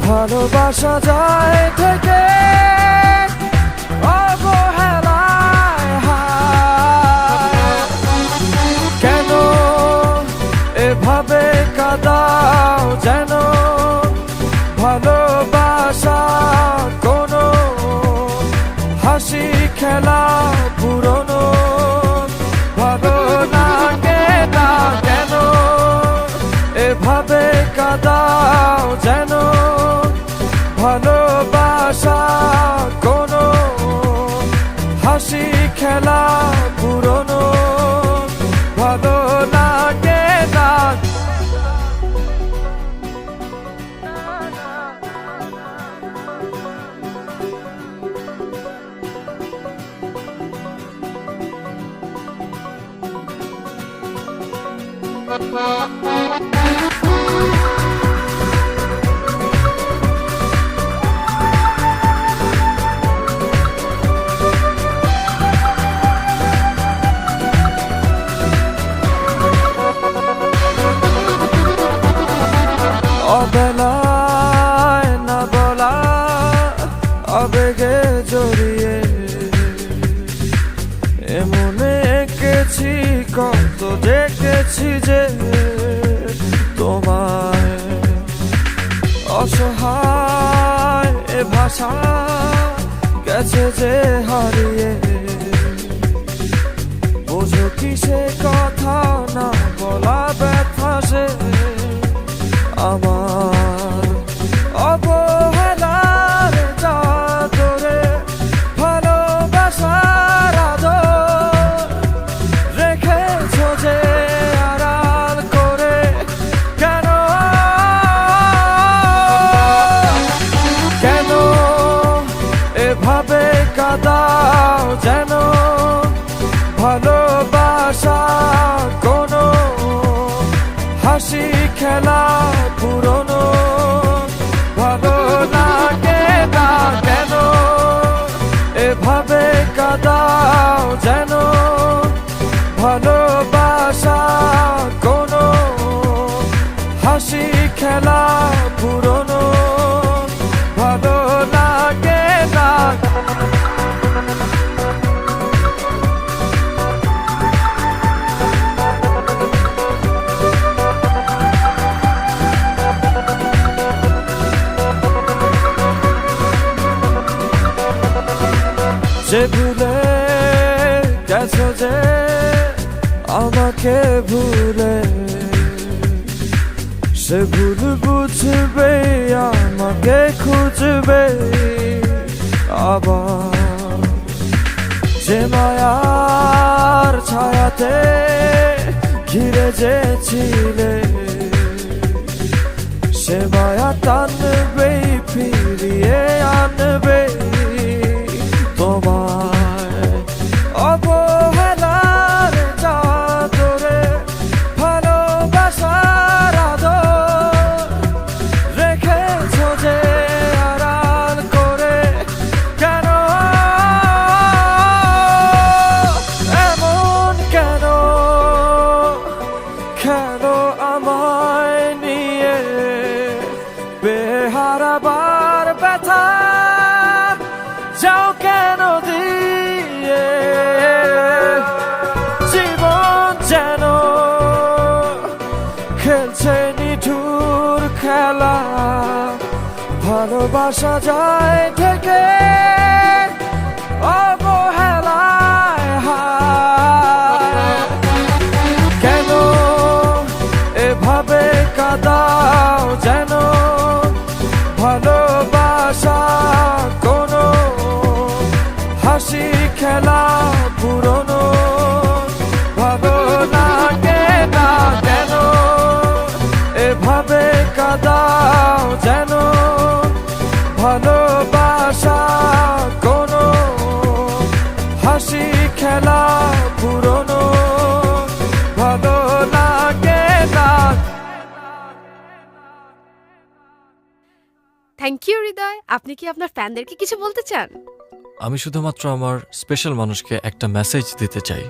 ভালোবাসা যায় থেকে অবহেলায় হায়। কেন এভাবে কাঁদাও যেন ভালোবাসা কোনো হাসি খেলা পুরনো ভালো লাগে না। কেন এভাবে কাঁদাও যেন ভালোবাসা কোনো হাসি খেলা পুরনো ভালো লাগে না। অবেলায় না বলা আবেগে জড়িয়ে এমনে এঁকেছি কত দেখেছি যে তোমায় অসহায় এ ভাষা গেছে যে হারিয়ে বোঝো কি সে কথা না বলা ব্যথা সে আমার অবহেলার চাদরে ভালোবাসার আদর রেখেছো যে আড়াল করে। কেন কেন এভাবে কাঁদাও যেন ভালোবাসা কোনো হাসি খেলা পুরনো ভালো লাগে না। কেন এভাবে কাঁদাও যেন ভালোবাসা কোনো হাসি খেলা পুরনো ভালো লাগে না। যে ভুলে গেছো যে আমাকে ভুলে সে ভুল বুঝবে আমাকে খুঁজবে আবার। যে মায়ার ছায়াতে ঘিরে যে ছিলে সে মায়া টানবে ফিরিয়ে আনবে তোমায় অবহেলার চাদরে ভালোবাসার আদর রেখেছো যে আড়াল করে। কেন এমন কেন কেন আমায় নিয়ে বেহারাবার ব্যথা যাও কেন দিয়ে জীবন যেন খেলছে নিঠুর খেলা ভালোবাসা যায় থেকে অবহেলায় হায়। কেন এভাবে কাঁদাও যেন ভালোবাসা কোনো হাসি খেলা পুরনো ভালো লাগে না। কেন এভাবে কাঁদাও যেন ভালোবাসা কোনো হাসি খেলা পুরনো ভালো লাগে না। থ্যাংক ইউ হৃদয়। আপনি কি আপনার ফ্যানদেরকে কিছু বলতে চান? আমি শুধুমাত্র আমার স্পেশাল মানুষকে একটা মেসেজ দিতে চাই।